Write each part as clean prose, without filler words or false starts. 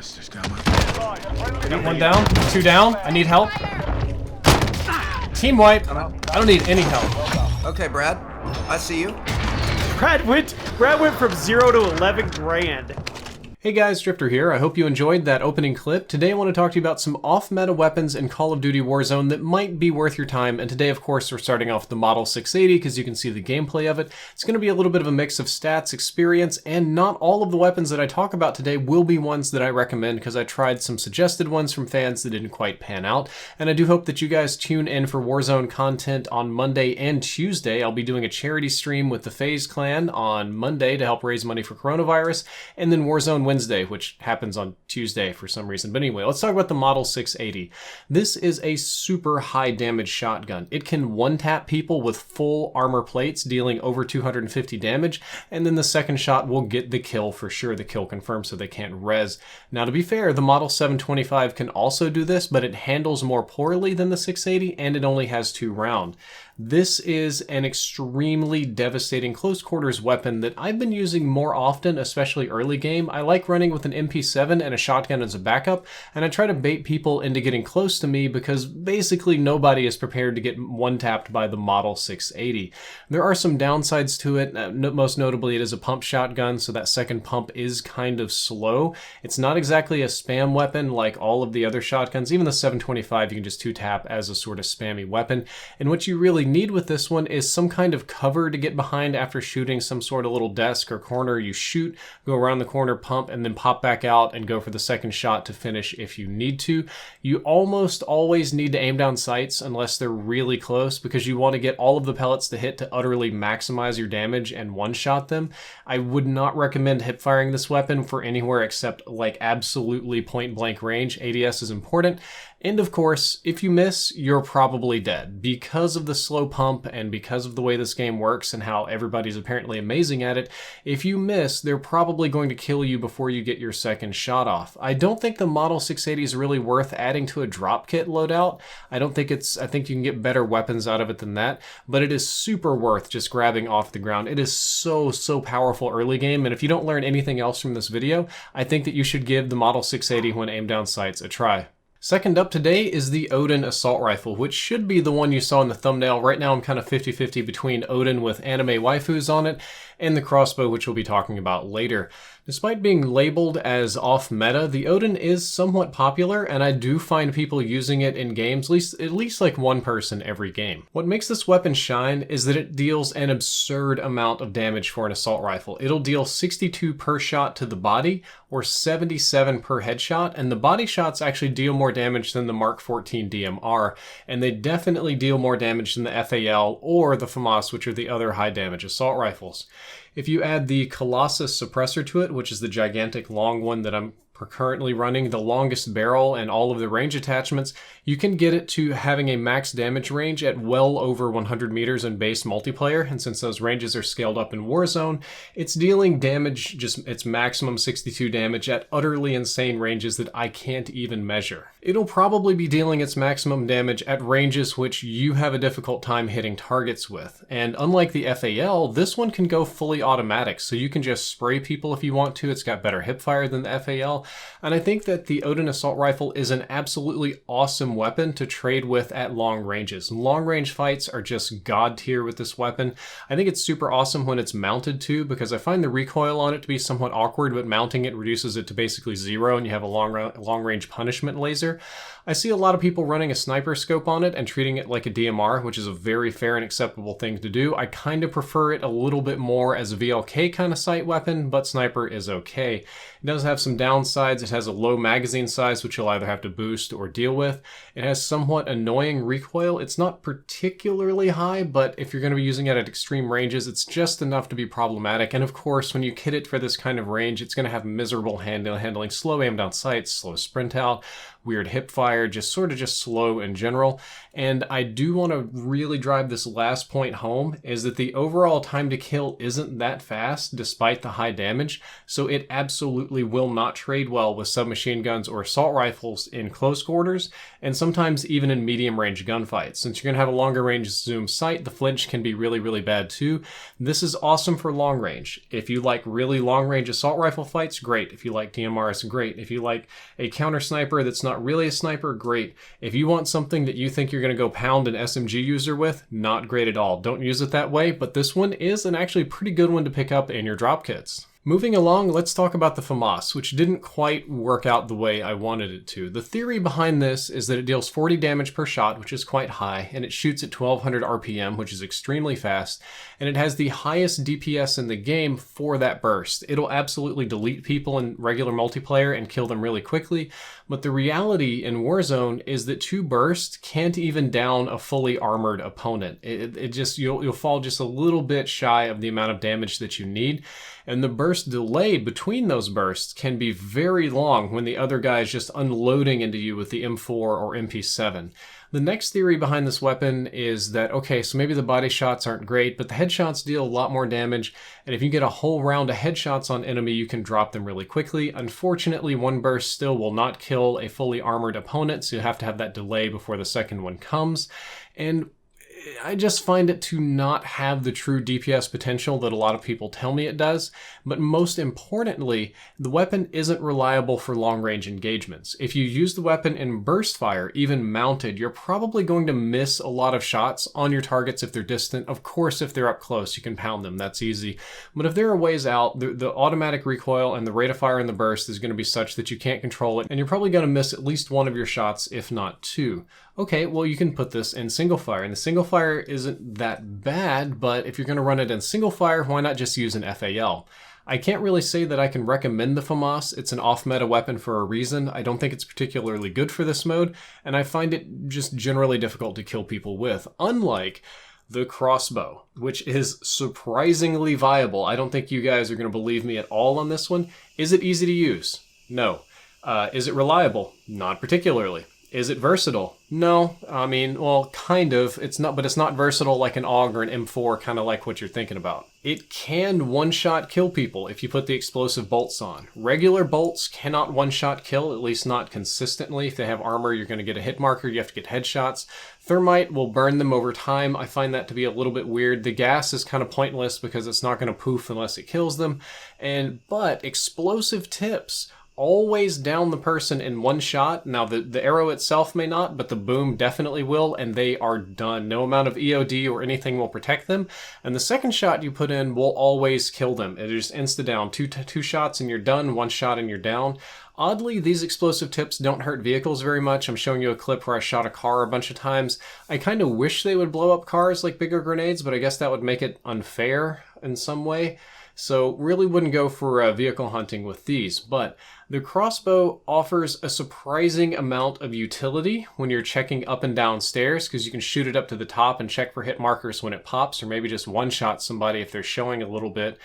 Got one down, two down. I need help. Team wipe. I don't need any help. Okay, Brad. I see you. Brad went from 0 to 11 grand. Hey guys, Drifter here. I hope you enjoyed that opening clip. Today I want to talk to you about some off-meta weapons in Call of Duty Warzone that might be worth your time. And today, of course, we're starting off with the Model 680 because you can see the gameplay of it. It's going to be a little bit of a mix of stats, experience, and not all of the weapons that I talk about today will be ones that I recommend because I tried some suggested ones from fans that didn't quite pan out. And I do hope that you guys tune in for Warzone content on Monday and Tuesday. I'll be doing a charity stream with the FaZe clan on Monday to help raise money for coronavirus, and then Warzone Wednesday, which happens on Tuesday for some reason. But anyway, let's talk about the Model 680. This is a super high damage shotgun. It can one-tap people with full armor plates, dealing over 250 damage, and then the second shot will get the kill for sure. The kill confirmed, so they can't res. Now, to be fair, the Model 725 can also do this, but it handles more poorly than the 680, and it only has 2 rounds. This is an extremely devastating close quarters weapon that I've been using more often, especially early game. I like running with an MP7 and a shotgun as a backup, and I try to bait people into getting close to me because basically nobody is prepared to get one-tapped by the Model 680. There are some downsides to it. Most notably, it is a pump shotgun, so that second pump is kind of slow. It's not exactly a spam weapon like all of the other shotguns. Even the 725 you can just 2-tap as a sort of spammy weapon, and what you really need with this one is some kind of cover to get behind after shooting some sort of little desk or corner. You shoot, go around the corner, pump, and then pop back out and go for the second shot to finish if you need to. You almost always need to aim down sights unless they're really close because you want to get all of the pellets to hit to utterly maximize your damage and one-shot them. I would not recommend hip firing this weapon for anywhere except like absolutely point-blank range. ADS is important. And of course, if you miss, you're probably dead. Because of the slow pump and because of the way this game works and how everybody's apparently amazing at it, if you miss, they're probably going to kill you before you get your second shot off. I don't think the Model 680 is really worth adding to a drop kit loadout. I think you can get better weapons out of it than that, but it is super worth just grabbing off the ground. It is so powerful early game, and if you don't learn anything else from this video, I think that you should give the Model 680 when aimed down sights a try. Second up today is the Oden assault rifle, which should be the one you saw in the thumbnail. Right now I'm kind of 50-50 between Oden with anime waifus on it and the Crossbow, which we'll be talking about later. Despite being labeled as off-meta, the Oden is somewhat popular, and I do find people using it in games, at least like one person every game. What makes this weapon shine is that it deals an absurd amount of damage for an assault rifle. It'll deal 62 per shot to the body, or 77 per headshot, and the body shots actually deal more damage than the Mark 14 DMR, and they definitely deal more damage than the FAL or the Famas, which are the other high damage assault rifles. If you add the Colossus suppressor to it, which is the gigantic long one that I'm currently running, the longest barrel and all of the range attachments, you can get it to having a max damage range at well over 100 meters in base multiplayer, and since those ranges are scaled up in Warzone, it's dealing damage, just its maximum 62 damage at utterly insane ranges that I can't even measure. It'll probably be dealing its maximum damage at ranges which you have a difficult time hitting targets with, and unlike the FAL, this one can go fully automatic, so you can just spray people if you want to. It's got better hipfire than the FAL, and I think that the Oden assault rifle is an absolutely awesome weapon to trade with at long ranges. Long range fights are just god tier with this weapon. I think it's super awesome when it's mounted too, because I find the recoil on it to be somewhat awkward, but mounting it reduces it to basically 0 and you have a long range punishment laser. I see a lot of people running a sniper scope on it and treating it like a DMR, which is a very fair and acceptable thing to do. I kind of prefer it a little bit more as a VLK kind of sight weapon, but sniper is okay. It does have some downsides. It has a low magazine size, which you'll either have to boost or deal with. It has somewhat annoying recoil. It's not particularly high, but if you're going to be using it at extreme ranges, it's just enough to be problematic. And of course, when you kit it for this kind of range, it's going to have miserable handling, slow aim down sights, slow sprint out, weird hip fire, just slow in general. And I do want to really drive this last point home, is that the overall time to kill isn't that fast despite the high damage, so it absolutely will not trade trade well with submachine guns or assault rifles in close quarters, and sometimes even in medium range gunfights. Since you're going to have a longer range zoom sight, the flinch can be really, really bad too. This is awesome for long range. If you like really long range assault rifle fights, great. If you like DMRs, great. If you like a counter sniper that's not really a sniper, great. If you want something that you think you're going to go pound an SMG user with, not great at all. Don't use it that way, but this one is an actually pretty good one to pick up in your drop kits. Moving along, let's talk about the Famas, which didn't quite work out the way I wanted it to. The theory behind this is that it deals 40 damage per shot, which is quite high, and it shoots at 1200 RPM, which is extremely fast, and it has the highest DPS in the game for that burst. It'll absolutely delete people in regular multiplayer and kill them really quickly, but the reality in Warzone is that 2 bursts can't even down a fully armored opponent. You'll fall just a little bit shy of the amount of damage that you need. And the burst delay between those bursts can be very long when the other guy is just unloading into you with the M4 or MP7. The next theory behind this weapon is that, okay, so maybe the body shots aren't great, but the headshots deal a lot more damage, and if you get a whole round of headshots on enemy, you can drop them really quickly. Unfortunately, 1 burst still will not kill a fully armored opponent, so you have to have that delay before the second one comes. And I just find it to not have the true DPS potential that a lot of people tell me it does, but most importantly, the weapon isn't reliable for long-range engagements. If you use the weapon in burst fire, even mounted, you're probably going to miss a lot of shots on your targets if they're distant. Of course, if they're up close, you can pound them, that's easy. But if there are ways out, the automatic recoil and the rate of fire in the burst is going to be such that you can't control it, and you're probably going to miss at least 1 of your shots, if not 2. Okay, well, you can put this in single fire, and the single fire isn't that bad, but if you're going to run it in single fire, why not just use an FAL? I can't really say that I can recommend the Famas. It's an off-meta weapon for a reason. I don't think it's particularly good for this mode, and I find it just generally difficult to kill people with, unlike the Crossbow, which is surprisingly viable. I don't think you guys are going to believe me at all on this one. Is it easy to use? No. Is it reliable? Not particularly. Is it versatile? No. I mean, well, kind of. It's not, but it's not versatile like an AUG or an M4, kind of like what you're thinking about. It can one-shot kill people if you put the explosive bolts on. Regular bolts cannot one-shot kill, at least not consistently. If they have armor, you're going to get a hit marker. You have to get headshots. Thermite will burn them over time. I find that to be a little bit weird. The gas is kind of pointless because it's not going to poof unless it kills them. But explosive tips always down the person in 1 shot. Now, the arrow itself may not, but the boom definitely will, and they are done. No amount of EOD or anything will protect them, and the second shot you put in will always kill them. It is insta-down. Two shots and you're done, 1 shot and you're down. Oddly, these explosive tips don't hurt vehicles very much. I'm showing you a clip where I shot a car a bunch of times. I kind of wish they would blow up cars like bigger grenades, but I guess that would make it unfair in some way. So really wouldn't go for vehicle hunting with these, but the Crossbow offers a surprising amount of utility when you're checking up and down stairs, because you can shoot it up to the top and check for hit markers when it pops, or maybe just one-shot somebody if they're showing a little bit.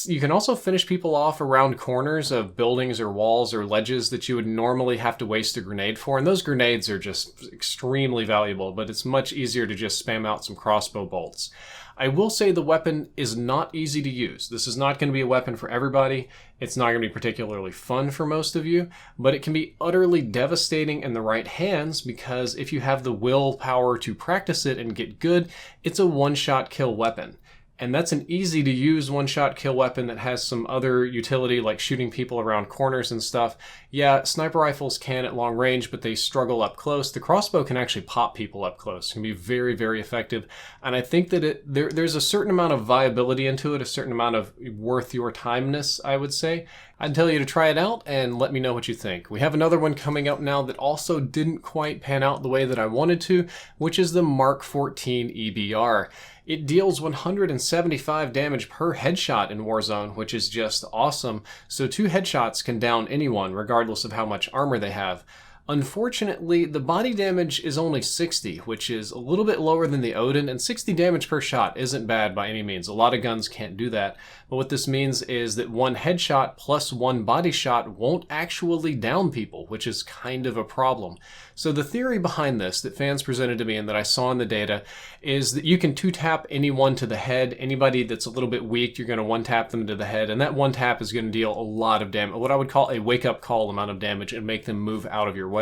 You can also finish people off around corners of buildings or walls or ledges that you would normally have to waste a grenade for, and those grenades are just extremely valuable, but it's much easier to just spam out some crossbow bolts. I will say the weapon is not easy to use. This is not going to be a weapon for everybody. It's not going to be particularly fun for most of you, but it can be utterly devastating in the right hands, because if you have the willpower to practice it and get good, it's a one-shot kill weapon. And that's an easy to use one-shot kill weapon that has some other utility, like shooting people around corners and stuff. Yeah, sniper rifles can at long range, but they struggle up close. The crossbow can actually pop people up close. It can be very, very effective. And I think that there's a certain amount of viability into it, a certain amount of worth your timeness, I would say. I'd tell you to try it out and let me know what you think. We have another one coming up now that also didn't quite pan out the way that I wanted to, which is the Mark 14 EBR. It deals 175 damage per headshot in Warzone, which is just awesome. So 2 headshots can down anyone, regardless of how much armor they have. Unfortunately, the body damage is only 60, which is a little bit lower than the Oden, and 60 damage per shot isn't bad by any means. A lot of guns can't do that, but what this means is that one headshot plus one body shot won't actually down people, which is kind of a problem. So the theory behind this that fans presented to me and that I saw in the data is that you can two-tap anyone to the head. Anybody that's a little bit weak, you're going to one-tap them to the head, and that one tap is going to deal a lot of damage, what I would call a wake-up call amount of damage, and make them move out of your way.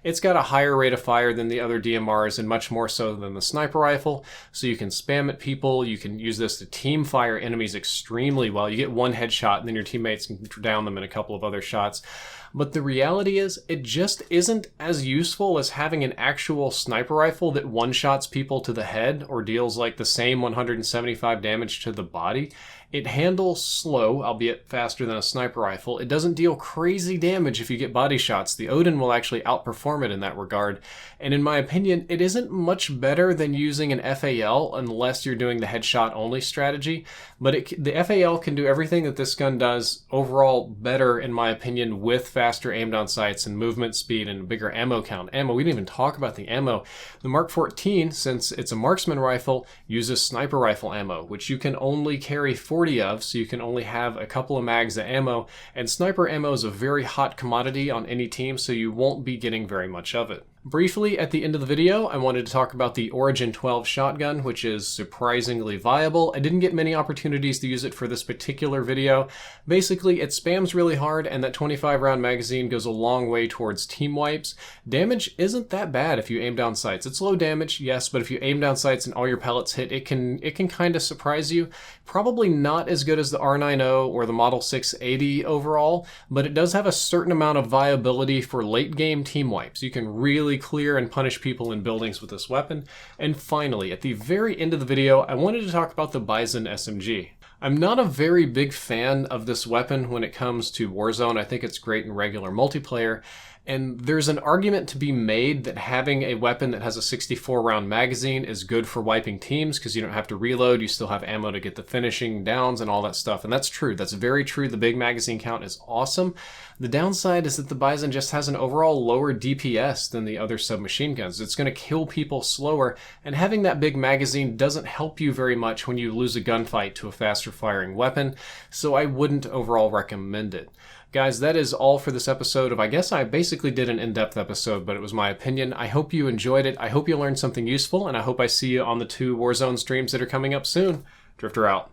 It's got a higher rate of fire than the other DMRs and much more so than the sniper rifle, so you can spam at people. You can use this to team fire enemies extremely well. You get one headshot and then your teammates can down them in a couple of other shots. But the reality is, it just isn't as useful as having an actual sniper rifle that one-shots people to the head or deals like the same 175 damage to the body. It handles slow, albeit faster than a sniper rifle. It doesn't deal crazy damage if you get body shots. The Oden will actually outperform it in that regard. And in my opinion, it isn't much better than using an FAL unless you're doing the headshot only strategy. But the FAL can do everything that this gun does overall better, in my opinion, with faster aim down sights and movement speed and bigger ammo count. Ammo, we didn't even talk about the ammo. The Mark 14, since it's a marksman rifle, uses sniper rifle ammo, which you can only carry 40 of, so you can only have a couple of mags of ammo, and sniper ammo is a very hot commodity on any team, so you won't be getting very much of it. Briefly, at the end of the video, I wanted to talk about the Origin 12 shotgun, which is surprisingly viable. I didn't get many opportunities to use it for this particular video. Basically, it spams really hard, and that 25-round magazine goes a long way towards team wipes. Damage isn't that bad if you aim down sights. It's low damage, yes, but if you aim down sights and all your pellets hit, it can kind of surprise you. Probably not as good as the R90 or the Model 680 overall, but it does have a certain amount of viability for late-game team wipes. You can really clear and punish people in buildings with this weapon. And finally, at the very end of the video, I wanted to talk about the Bison SMG. I'm not a very big fan of this weapon when it comes to Warzone. I think it's great in regular multiplayer. And there's an argument to be made that having a weapon that has a 64-round magazine is good for wiping teams because you don't have to reload, you still have ammo to get the finishing downs and all that stuff. And that's true. That's very true. The big magazine count is awesome. The downside is that the Bison just has an overall lower DPS than the other submachine guns. It's going to kill people slower, and having that big magazine doesn't help you very much when you lose a gunfight to a faster firing weapon, so I wouldn't overall recommend it. Guys, that is all for this episode of, I guess I basically did an in-depth episode, but it was my opinion. I hope you enjoyed it. I hope you learned something useful, and I hope I see you on the 2 Warzone streams that are coming up soon. Drifter out.